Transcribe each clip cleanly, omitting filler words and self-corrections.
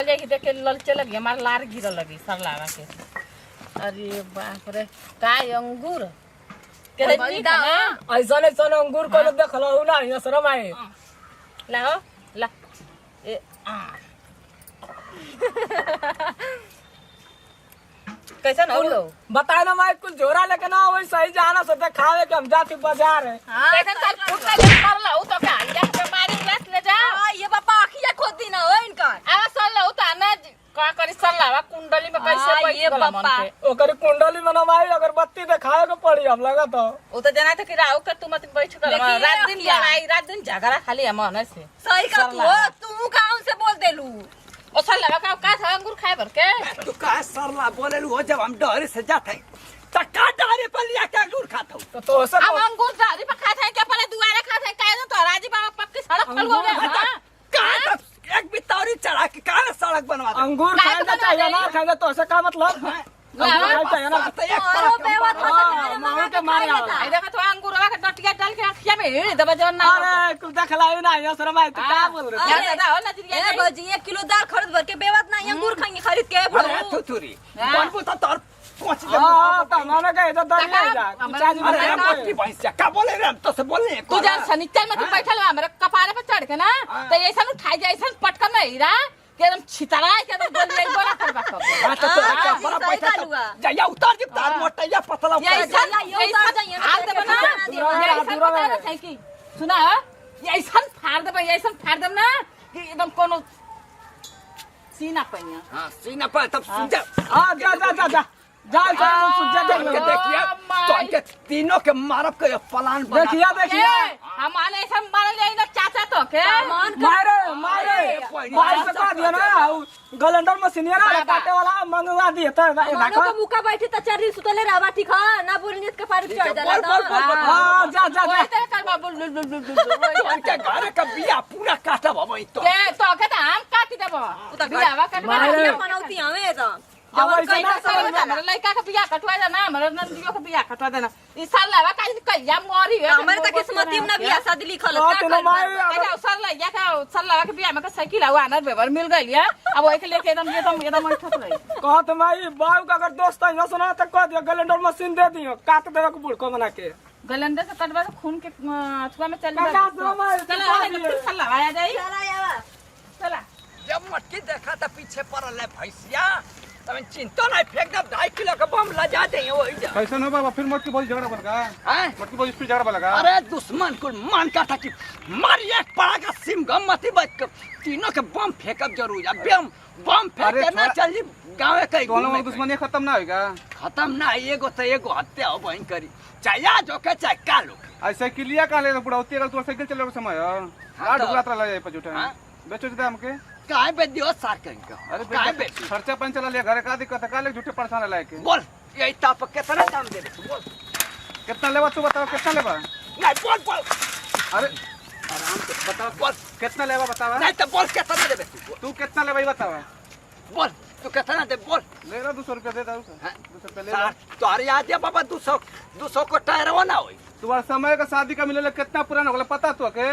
जाए देख के ललचे लगी हमार लार गिर लगी सर लावा के। अरे बाप रे काय अंगूर के नी ना ऐसा नहीं सन अंगूर को देखलो ना ये शरम आए लाओ ला ए कैसा ना हो बताए ना मैं कुछ झोरा लेके ना वही सही जाना सोते खावे के हम जाके बाजार है। कैसा चल फुट ले कर ला तो क्या या बीमारी ग्लास ले जा ये बाबा आखिया खोद दी ना हो इनका आवा सर ला तो ना का करी सर लावा कुंडली में कैसे ये बाबा ओकर कुंडली बनवाई अगरबत्ती दिखाए के पड़ी हम लगा तो वो तो जना थे कि राव कर तू मत बैठ कर रात दिन लड़ाई रात दिन झगड़ा खाली हम न से सही का तू कौन से बोल देलू ओ सर लावा का था अंगूर खाए भर के तू का सरला बोलेलू हो जब हम डरे से जाते तका डारे पर लिया के अंगूर खाता हूं तो से हम अंगूर दादी पर खाते हैं क्या पहले दुआरे खाते हैं काहे तो राजी बाबा पक्की सड़क पर हो गए हां का एक बितौरी चढ़ा के काहे सड़क बनवा दे अंगूर खाएगा चाहिए ना खाएगा तो से का मतलब अंगूर चाहिए ना मारो बेवा था मारो के मारे आई देखा तो अंगूरवा के डटिया डाल के अखिया में हिड़ दबा जवन ना अरे कुछ देखलाई ना ये शरम आए तो का बोल रहे क्या दादा हो नजरिया ए बाजी 1 किलो दाल खरीद भर के बेवत ना अंगूर खाएंगे खरीद के अरे थुथुरी बनबू तो तोर पहुंच दे हां तो माने के तो दर ले जा कुछ आज अरे बाकी भैंसिया का बोले रे तो से बोलने तू जान सनीचर में तू बैठल हमरे कपारे पे चढ़ के ना तो ऐसा उठाई जाए ऐसा पटकन में हीरा के एकदम छितरा के एकदम बोल ले बोला कर बात हां तो का बड़ा पैसा जया उतार के तार मोटैया पतला ये उतार जाइए हाल दे बना ये ऐसा बता रहा कि सुना ये ऐसा फाड़ दे ये ऐसा फाड़ दे ना कि एकदम कोनो सीना पहिया हां सीना पर तब सुजा हां जा जा जा जा जा सुजा के देखिए तो इनके तीनों के मारब के प्लान बना देखिए देखिए हम आने ऐसा मार ले ना चाचा तो के मारे मारे मार से का दिया ना गलेंडर मशीनिया ना काटे वाला मंगवा दिए तो मानो के मुका बैठी त चरी सुतले रहबा ठीक है ना बोलनी के पार चढ़ जाला हां जा जा जा तेरे कर बाबू इनके घर का बिया पूरा काटा भई तो के तो के हम काट देबो बियावा काटवा मनौती हमें तो जब कैसा सब हमरा लड़का के बियाह कटवा देना हमरा नंदियो के बियाह कटवा देना ई साल लावा काई कहिया मरी है हमरे त किस्मती में ना बियाह शादी लिखल है अच्छा साल लइया का साल लावा के बियाह में का साइकिल हुआ आनर व्यवहार मिल गइल है अब ओके लेके एकदम ठक रही कहत माई बाऊ का अगर दोस्त है न सुना त कह दियो गलेंडर मशीन दे दियो काट देवे के बुड़को बना के गलेंडर से कटवा तो खून के अथवा में चल काका दो माई चला साल लावा आ जाई चला जब मटकी देखा त पीछे पड़ल है भैंसिया तब चिंता नहीं फेंक दब 2.5 किलो का बम लगा दे वही जा कैसा ना बाबा फिर मटकी बहुत झगड़ा बन गया हैं मटकी बहुत स्पीड झगड़ा लगा अरे दुश्मन को मान का था कि मार एक पड़ा का सिम गम मती बच के तीनों के बम फेंकब जरूर अब बम फेंक के ना चल जी गांव के दोनों दुश्मनी खत्म ना होगा खत्म ना एगो तो एगो हत्या हो बहन करी चाहे जो के चाहे का लोग ऐसे किलिया का ले पूरा उतनी अगर तू साइकिल चले समय हां ढुकला तरा ले पजुटा बेचो दे हमके काहे बे दियो सार कहीं अरे काहे बे खर्चा पन चला लिया घर का दिक्कत है का ले झूठे परेशान लाए के बोल यही ताप कितना दाम दे बोल कितना लेबा तू बताओ कितना लेबा नहीं बोल अरे आराम से बताओ बोल कितना लेबा बतावा नहीं तो बोल कितना देबे तू कितना लेबा बतावा बोल तू कितना दे बोल ले रहा 200 रुपया दे दो 200 रुपया ले सार तोरे याद है बाबा 200 को टायर ना होई तुम्हारा समय का शादी का मिले कितना पुराना होगा पता तो के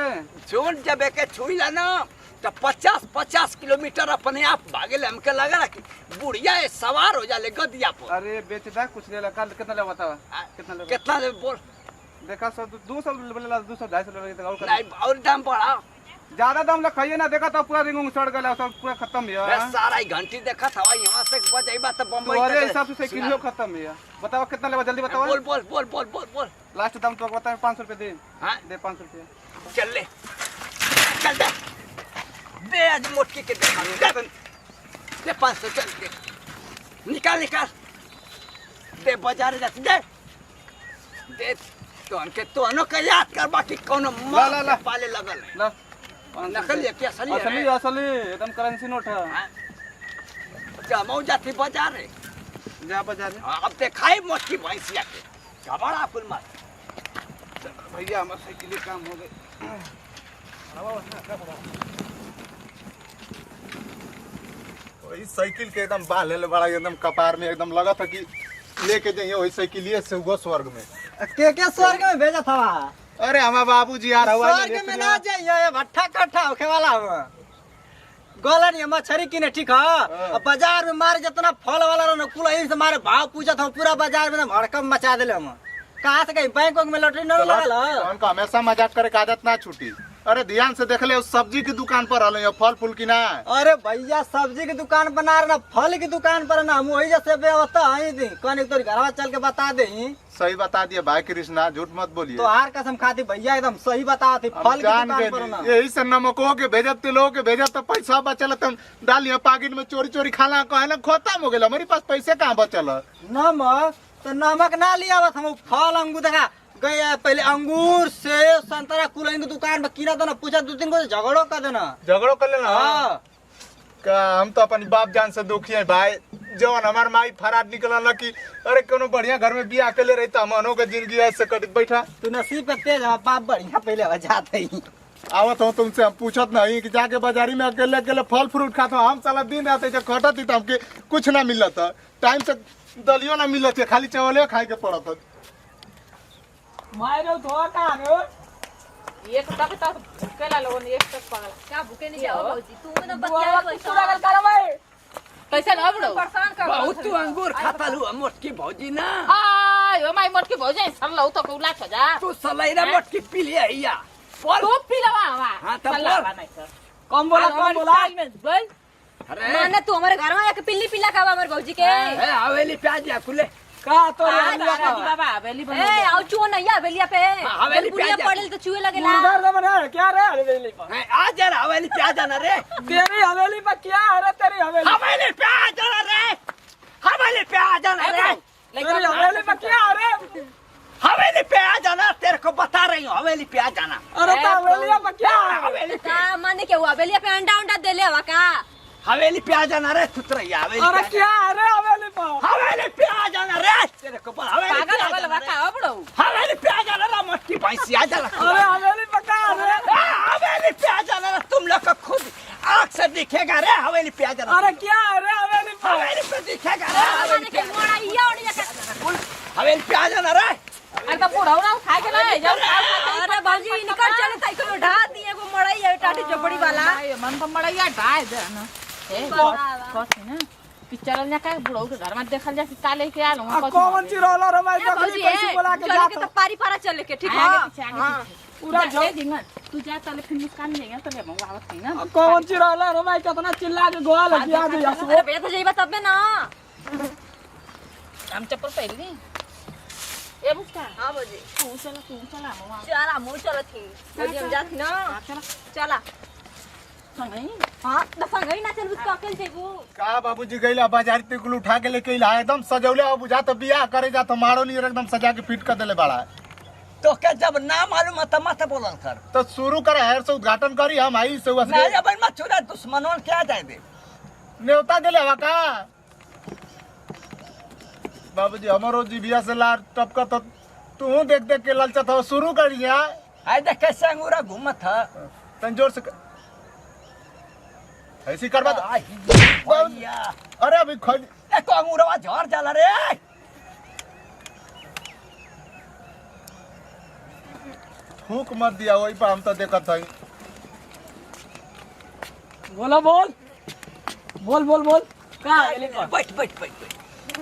जोन जब के छुईला ना तो 50 किलोमीटर अपने आप भागे ले हमके लगा ना कि बुढ़िया सवार हो जाले गदिया पर अरे बेच दा कुछ ले कल कितना ले बतावा कितना दे बोल देखा सब 200 बोलेला 200 250 ले और नहीं और दाम बढ़ा ज्यादा दाम लखाइए ना देखा तो पूरा रिंग चढ़ गया सब पूरा खत्म है सारा घंटी देखा था यहां से बजाइबा तो बम्बई तुम्हारे हिसाब से साइकिल खत्म है बताओ कितना लेबा जल्दी बताओ बोल बोल बोल बोल बोल बोल लास्ट दाम तो बता 500 रुपए दे हां दे 500 रुपए चल ले चल दे आज मोटकी के दे 500 चल दे निकाल दे बाजार जा दे तो उनके तोनो के याद कर बाकी कोनो ला पाले लगल ला नकल है क्या असली असली एकदम करेंसी नोट है जमाऊ जाती बाजार है जा बाजार में अब देखाई मोटकी भैंसिया के झबड़ा फुल मार भैया हमारे साइकिल काम हो गए वही साइकिल के एकदम बाल ले बड़ा एकदम कपार में एकदम लगा था कि लेके जाइए वही साइकिलिए से हुआ स्वर्ग में के स्वर्ग में भेजा था अरे हमारे बाबूजी आ रहा स्वर्ग में ना जाइए भट्ठा कट्ठा होके वाला हुआ गलन ये मछली किने ठीक है। अब बाजार में मारे जितना फल वाला रहा कुल यही से मारे भाव पूछत हम पूरा बाजार में भड़कम मचा देले हम। कहाँ से कहीं बैंक में लॉटरी न लगल है। उनका हमेशा मजाक करे के आदत ना छूटी। अरे ध्यान से देख ले उस सब्जी की दुकान पर रहले फल फूल की ना। अरे भैया सब्जी की दुकान पर ना रहना फल की दुकान पर ना हम वही जैसे बेवता है दी कौन एक तो घर चल के बता दे। सही बता दिए भाई कृष्णा झूठ मत बोलिए। तो हार कसम खाती भैया एकदम सही बता थी फल की दुकान पर ना। यही से नमको के भेजत तिलो के भेजत तो पैसा बचल तुम डालिए पाकिट में चोरी चोरी खाना कहे ना खत्म हो गया। हमारे पास पैसे कहाँ बचल। नमक तो नमक ना लिया बस हम फल अंगूर देखा गए पहले अंगूर सेब संतरा कुल की दुकान में कीना देना पूछा 2-3 को झगड़ो कर देना। झगड़ो कर लेना। हाँ। का हम तो अपनी बाप जान से दुखी है भाई। जवन हमार माई फरार निकल कि अरे कोनो बढ़िया घर में बियाह अकेले रही तो हमनों के जिंदगी ऐसे कट बैठा। तू नसीब पे तेज है बाप बढ़िया पहले जाते ही आवत हूँ तुमसे हम पूछत नहीं कि जाके बाजारी में अकेले अकेले फल फ्रूट खाता हूँ। हम साला दिन रात ऐसे खटत थी तो हमके कुछ ना मिलत टाइम से दलियो ना मिलत खाली चावले खाए के पड़त। मारो तो कहां हो एक तक भूखेला लोगन एक तक पागल क्या भूखे नहीं जाओ भौजी तू तो पूरा बतिया गल करबै कैसे न बड़ो परेशान कर बहुत तू अंगूर खाता लू मोटकी भौजी ना। आ यो माई मोटकी भौजे सरलौ तो कुला छ जा तू सलैरा मोटकी पी लिया या तू पीलवा हवा हां तब सलावा नहीं कर कम बोला बोल। अरे माने तू हमारे घर में आके पिल्ली पिल्ला खावा हमारे भौजी के ए हवेली प्याज या खुले का तो बाबा हवेली बन ए आओ चुओ नहीं हवेलिया पे हवेली पे आ जा। पड़ल तो चुए लगेला मुंडर दे बना क्या रे हवेली पर आ जा हवेली प्याज ना रे। तेरी हवेली पर क्या है रे तेरी हवेली हवेली प्याज ना रे हवेली प्याज ना रे तेरी हवेली पर क्या है रे हवेली प्याज ना तेरे को बता रही हूँ हवेली प्याज ना। अरे तो हवेली पर क्या है हवेली का माने के हुआ हवेलिया पे अंडा अंडा दे ले हवा का हवेली प्याज ना रे तुतरैया हवेली अरे प्याज क्या है रे हवेली पर हवेली प्याज ना रे तेरे को हवेली पागल प्याज होगल ना बका हो बड़ो हवेली प्याज ना रे मोटकी भैंसिया जला। अरे हवेली पर क्या है रे हवेली प्याज ना तुम लोग को खुद आँख से दिखेगा रे हवेली प्याज ना। अरे क्या है रे हवेली पर हवेली पे दिखेगा रे माने के मोड़ा इया ओड़ी हवेली प्याज ना रे। अरे तो बुढ़ऊ ना खाए के ले जाओ अरे भौजी निकल चले ताई को ढा दिए वो मड़ाई है टाटी चपड़ी वाला मन तो मड़ैया ढाए दे ना ए कथि ना पिक्चर में का बुढ़ऊ के घर में देखल जा का लेके आलो कौन ची रोला रे मैं बकरी कैसे बोला के चले के जात तो पारी पारा चले के ठीक है आगे पीछे आगे पीछे पूरा पूरा झोल दिंगा तू जा तले फिर मुस्कान लेगा तो ले आवत नहीं ना कौन ची रोला रे मैं कितना चिल्ला के गोल लगिया दे यसो अरे बेटा तो जाइबा तब में ना हम चप्पल पहन ली ए मुस्कान हां भौजी तू चला मम्मा चला मुंह चलो थी भौजी हम जाती ना चला चला संगई हां ना संगई ना चल उसको अकेले जेबू का बाबूजी गईला बाजार ते कुल उठा के लेके इला एकदम सजौले अब बुझा तो बियाह करे जा तो मारो नहीं एकदम सजा के फिट कर देले बड़ा। तो क्या जब ना मालूम है मत बोलल कर तो शुरू करे हर से उद्घाटन करी हम आई से ना जब मत छोड़ा दुश्मनों क्या जाए दे न्योता देले हवा का बाबूजी हमारो जी बियाह से लार टपका तो तू देख देख के ललचत हो शुरू करी जा। आई देख कैसे अंगूरा घूमत है तंजोर से ऐसी करवा दो। भैया अरे अभी खोल एको अंगूरवा झड़ जाला रे। फूक मत दिया वही पर हम तो देखत हई। बोलो बोल बोल बोल बोल का हवेली पर बैठ बैठ बैठ बैठ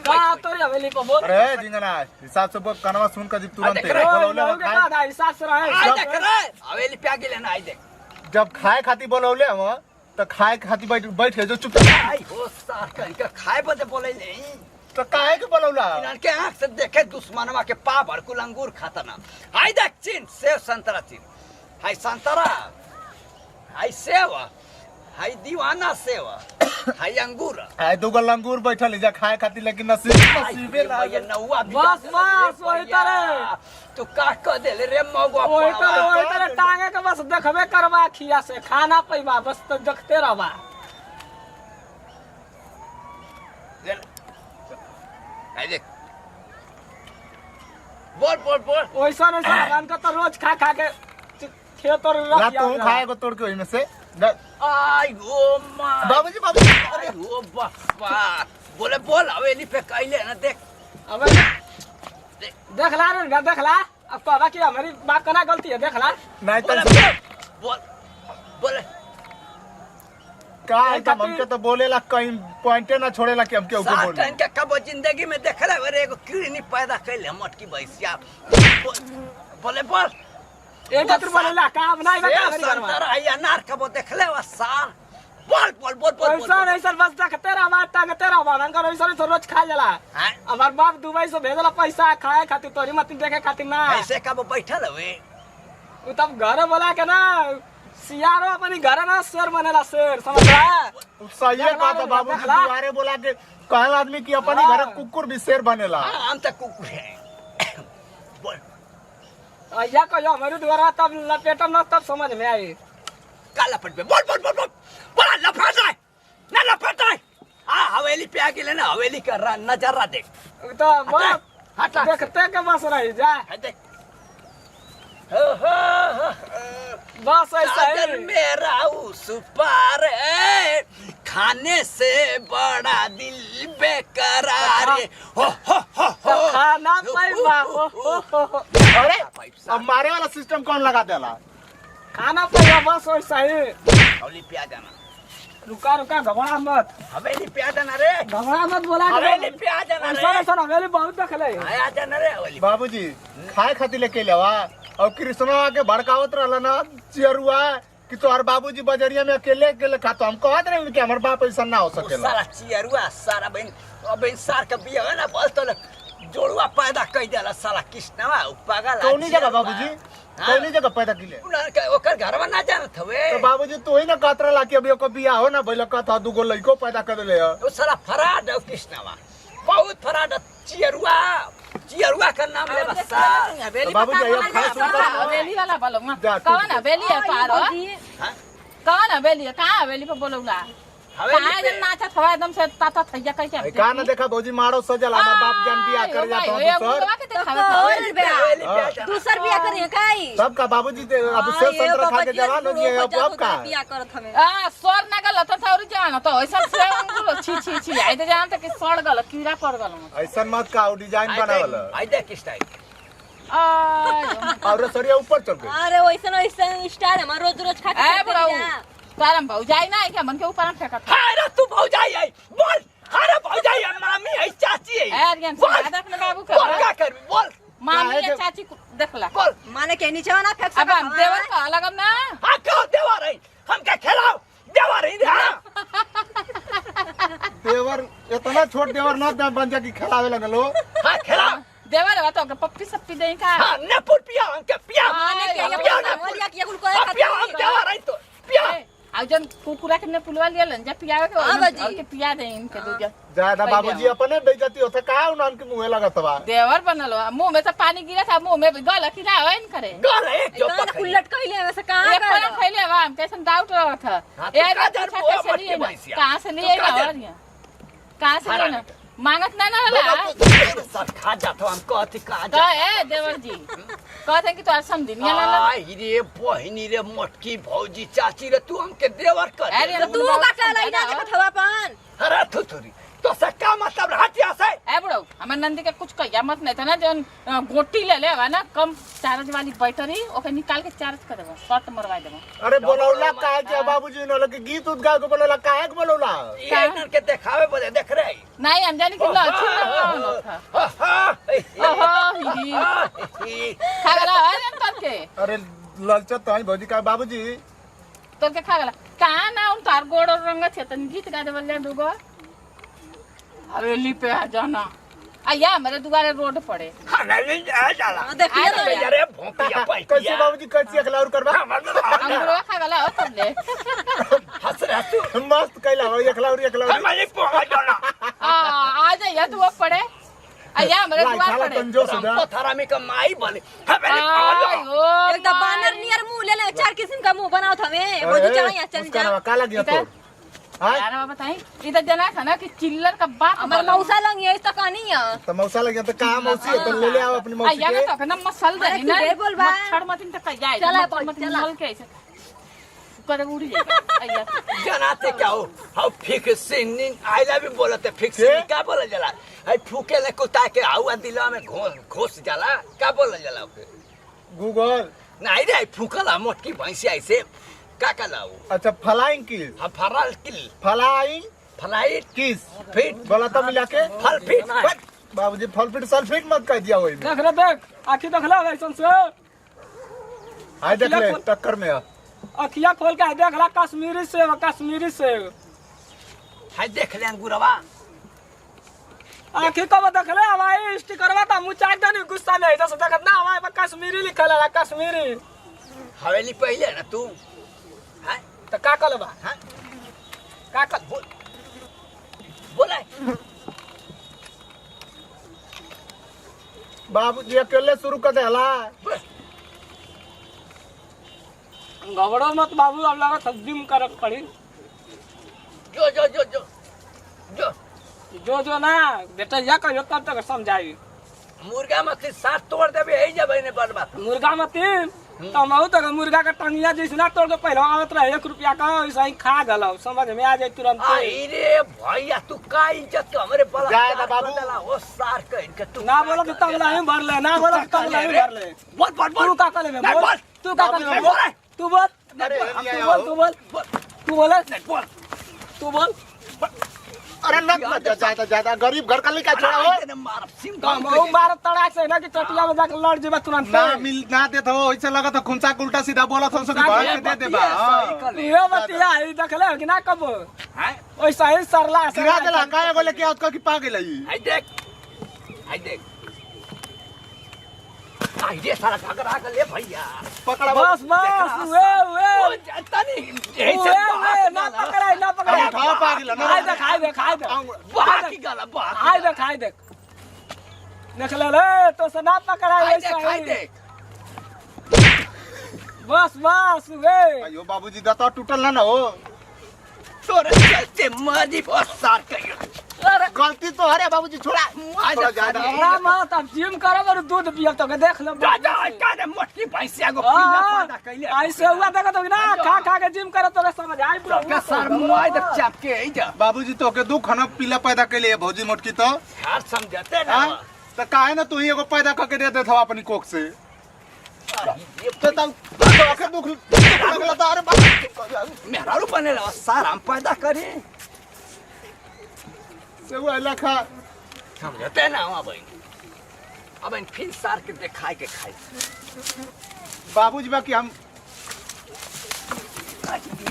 का तो हवेली पर बोल अरे जिंगना हिसाब से बोल कनवा सुन कर तुरंत देख रहे हो, बोलौले लोग के बाद सास रहे आई देख रे हवेली पे आगे लेना आई देख जब खाए खाती बोलौले हम तो खाए खाती बैठ बैठ के जो चुपचाप आई हो सार कर खाए बदे बोले नहीं तो काहे के बोलौला इनके आंख से देखे दुश्मनवा के पा भर कुल अंगूर खाता ना। आई देख चीन सेव संतरा चीन हाय संतरा हाय सेव हाय दीवाना सेव हाय अंगूर आए दो गल अंगूर बैठल जा खाए खाती लेकिन नसीबे ना ये नौवा बस बस वही तरह तू काट कर दे रे मगवा वही तरह टांगे के बस देखबे करवा खिया से खाना पैबा बस तो देखते रहबा। आई देख बोल बोल बोल वैसा वैसा भगवान का तो रोज खा खा के खेत और रख रात तो खाए को तोड़ के वही में से आई गो मां बाबूजी बाबूजी अरे ओ बाबा बोले बोल हवेली पे कैले ना देख अब देख ला रे देख ला अब कहबा कि हमारी बात करना गलती है देख ला नहीं बोले तो बोल बोले का एकदम हमके तो बोलेला कहीं पॉइंटे ना छोड़ेला कि हमके ऊपर सार बोल कहीं के कबो जिंदगी में देख रहे अरे एगो कीड़ी नहीं पैदा कैले मोटकी भैंसिया बोले बोल एक खातिर बोलेला काम नहीं बता ये करी करवा संतरा या नार कबो देख ले वा सार बोल बोल बोल बोल ऐसा ऐसा बस देख तेरा बात टांग तेरा बात कर ऐसा ऐसा रोज खा जाला हैं? हमार बाप दुबई से भेजला पैसा खाए खातिर तोरी मत देखे खातिर ना ऐसे कबो बैठल हवे उ तब घर बोला के ना सियारो अपनी घर ना शेर बनेला शेर समझला सही है बात है बाबू जी दुआरे बोला के कहल आदमी की अपने घर कुकुर भी शेर बनेला हम तो कुकुर है बोल या कहो हमारे द्वारा तब लपेटम ना तब समझ में आई काला पट पे बोल बोल बोल बोल बोला लफाट है ना लफाट है हवेली पे आके लेना हवेली का नजारा देख तो हटा, हटा। देखते के बस रही जा है देख हो हो बस ऐसा चादर है मेरा उस पार है खाने से बड़ा दिल बेकरार है हो खाना पैबा अरे अब मारे वाला सिस्टम कौन लगा देला खाना पैबा बस वैसा ही हवेली पे आ जाना रुका रुका घबरा मत हवेली पे आ जाना रे घबरा मत बोला हवेली पे आ जाना ऐसा रे ऐसा हवेली बहुत देखले आ जाना रे हवेली बाबूजी खाए खातिर लेके लेवा और कृष्णवा के भड़कावत रहला ना चियरुआ कि तोहर बाबूजी बजरिया में अकेले अकेले खाता हम कहत रहे कि हमर बाप ऐसा ना हो वो सकेला सारा चियरुआ सारा बहन अब इन सार का बिया है ना बस तो जोड़ुआ पैदा कर देला साला कृष्णवा पागल कौनी जगह बाबूजी कौनी जगह पैदा किले ओकर घरवा ना जानत हवे तो बाबूजी तू ही ना कहत रहला कि अभी ओकर बियाह हो ना भइल कहता दूगो लइको पैदा कर देले ह वो सारा फराड है कृष्णवा बहुत फराड है चियरुआ का नाम ले बस हवेली बाबूजी, ये खास सुनकर- हवेली वाला बोलो जा, तू कौन हवेली है पारो हाँ? कौन हवेली है कहाँ हवेली पे बोलोला हवेली कहाँ पे- जन नाचा थवा एकदम से ताता थैया कैसे का ना देखा भौजी मारो सजल हमर बाप जान बियाह कर जात हो दूसर हवेली पे आ जाना। दूसर बिया करिए काई सब का बाबूजी ते अब से संतरा खा के जवान हो गए अब का बिया करत हमें स्वर ना गल तो थौरी जान तो ऐसा से अंगुलो छी छी छी आई तो जान त कि सड़ गल कीड़ा पड़ गल ऐसा मत का डिजाइन बनावल आई देख स्टाइल और सरिया ऊपर चल गई अरे वैसन वैसन स्टाइल हम रोज रोज खा ए के बुढ़ऊ तारम भौजाई ना है क्या मन के ऊपर में फेंकत हाय रे तू भौजाई है बोल अरे भौजाई है मामी है चाची है ए अरियन से आधा अपने बाबू बोल का क्या करबी बोल मामी या चाची को देखला बोल माने के नीचे ना फेंक अब हम देवर का अलग ना हाँ कहो देवा रही हम क्या खिलाओ देवा रही हाँ देवर इतना छोट देवर ना बन जा कि खिलावे लगलो हाँ खिलाओ देवर है तो पप्पी सप्पी देई का हाँ न पुर पिया हमके पिया माने के ये पिया बोल बोलिया कि ये कुल करे हाँ, पिया हम खातिर देवा रही तो पिया आ जन कुकुरा के ने पुलवा लिया लन जा पियावे के हाँ, बाजी। और के पिया दे इनके दूजा ज्यादा बाबूजी अपने बेइज्जती होता का उनन के मुंह लगत बा देवर बनल हो मुंह में से पानी गिरा था मुंह में गल की ना होइन करे गल एक जो कान पकड़ी उलट कइले वैसे कहां एक पर गए खैले बा हम कैसे डाउट रहा था हाँ, तो ये काजर पूछा बुआ कैसे मटकी लिए ना? भैंसिया। कहाँ से तो लिए ना काजर। और ये? कहाँ से लिए ना मांगत ना ना ला सब खा जाता हम कहती खा तो जा ए देवर जी कहते कि तो समझी नहीं ना आई रे बहिनी रे मोटकी भौजी चाची रे तू हमके देवर कर अरे दे। तू का चलाई ना देखत हवा पान अरे थुथुरी तो सक्का मतलब हटिया से ए बुढ़ऊ हमारे नंदी के कुछ कहिया मत नहीं था ना जो गोटी ले ले ना कम चार्ज वाली बैटरी ओके निकाल के चार्ज कर देबो शॉर्ट मरवा देबो अरे बोलौला काहे के बाबूजी न लगे गीत उत गा के बोलौला काहे के बोलौला ये इनन के देखावे बोले देख रहे नहीं हम जानी कि लच्छी ना था ओहो ही खा गला अरे तोर के अरे ललचत है भौजी का बाबूजी तोर के खा गला कहाँ ना उन तार गोड़ और रंग छे तन गीत गा देबल जा दुगो हवेली पे आ जाना आया मेरे दुआरे रोड पड़े खाना ले जा जाला देखिए तो तो अरे भोंपिया कैसे पैटिया बाबूजी कैसे अखलाउर करबा अंगुरवा खा गला हो तुम ले हंस रहा तू मस्त कैला हो अखलाउर हमारे पोहा जाना आ जाइए तू वो पड़े आया मेरे लाई दुआर खाला पड़े कंजो सुदा हमको थारा में कमाई बोले हमारे पोहा जाना आयो एकदम बानर नियर मुंह ले ले चार किस्म का मुंह बनाओ हमें वो जो चाहिए चल जा का लगी तो हां यार बाबा बताई इधर जना था ना कि चिल्लर का बाप हमार मौसा लंग ये तो कहानी है तो मौसा लगे तो कहां मौसी है तो ले ले आओ अपनी मौसी आया के तो ना मसल दे अरे ना तू ढेर बोल बा। मच्छर मत इन तक जाए चला मच्छर भाई, मत चला। मल के ऐसे करे उड़ी जाएगा आया जनाते क्या हो हम फिक्सिंग आई लव यू बोलते फिक्सिंग के? क्या बोला जला आई फूके ले कुत्ता के आउआ दिला में घोस जाला क्या बोला जला ओके गूगल नहीं रे फूकला मोटकी भैंसी ऐसे का कलाऊ अच्छा फ्लाइंग किस हम फराल किल फ्लाइंग फ्लाइट किस फिट बोला तो मिला के फल फिट बाबूजी फल फिट सल्फेट मत कह दिया वही में देख रे देख आखी देख ला ऐसन से हाय देख ले टक्कर में अखिया खोल के देख ला कश्मीरी से हाय देख ले अंगूरवा आखी कब देख ले हवाई स्टिकरवा त मुचाक दनी गुस्सा में ऐसा देखत ना हवाई पर कश्मीरी लिखल है कश्मीरी हवेली पहले ना तू हां तो का कलबा हां का कल बोल बोले बाबूजी अकेले शुरू कर देला गबड़ो मत बाबू अब लगा तस्दीम करक पड़ी जो जो जो जो जो जो ना बेटा या कहियो तब तक समझाई मुर्गा मत साथ तोड़ देबे हे जब ने बर्बाद मुर्गा मत तो महू तक मुर्गा का टंगिया जैसे ना तोड़ के पहले आवत रहे 1 रुपया का ऐसा ही खा गलो समझ में आ जाए तुरंत आई रे भैया तू का इज्जत तो हमरे बला जाए ना बाबू। ओ सार कह के तू ना बोलो तो तबला ही भर ले ना बोलो तो तबला ही भर ले बोल बोल बोल तू का करे में नहीं, बोल बोल। तू का करे में बोल तू बोल अरे तू बोल तू बोल बोल तू बोल अरे न ज्यादा गरीब घर का लड़का छोड़ा हो मार सिम महू मार तड़ाक से ना कि चटिया में जाके लड़ जेबा तुरंत ना मिल ना दे तो ऐसे लगा तो खुंचा उल्टा सीधा बोला था उसके भाग के दे देबा ये बतिया ई देखले कि ना कब हां ओइसा ही सरला गिरा देला काहे बोले कि उसका की पागल है आई देख आई दे सारा घाघरा के ले भैया पकड़ा बस वे जानता नहीं वे ना पकड़ाई उठा पागल ना खाई दे बाकी गाला बात खाई देख देख ले तो से ना पकड़ाई आई देख बस वे अयो बाबूजी दाता टूटल ना हो तोरे चलते मादी बहुत सार कहियो गलती तो अरे बाबूजी छोड़ा आजा ज्यादा हमरा मां तब जिम करब और दूध पियब तो देख ले जा जा का मोटी भैंसिया को पीला पैदा कैले ऐसे हुआ देखो तो ना खा के जिम करब तो समझ आई पूरा का सर मुआई दे चाप के आई जा बाबूजी तो के दू खाना पीला पैदा के लिए भौजी मोटकी तो यार समझते ना हां तो काहे ना तू ही एगो पैदा करके दे देत हो अपनी कोख से तो आखिर दुख लगला तो अरे बाप मेरा रू बने सार हम पैदा करे से वो लखा समझते ना अब इन फिर सार के दिखाई के खाई बाबूजी बाकी हम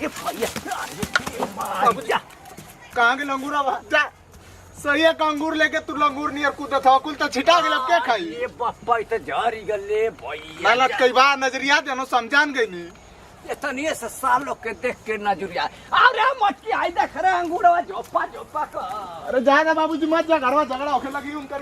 ये भैया जा कहां के लंगूरा बा जा सही है अंगूर लेके तू लंगूर नियर कूदत हो कुल तो छिटा गेल अब के खाई ये पप्पा तो जारी गले भैया गलत कई बार नजरिया देनो समझान गई नी ये तनिए से सालों के देख के नजरिया अरे मटकी आई देख रहे अंगूरवा झोपा का अरे जा बाबूजी मत जा घरवा झगड़ा होके लगी उन करी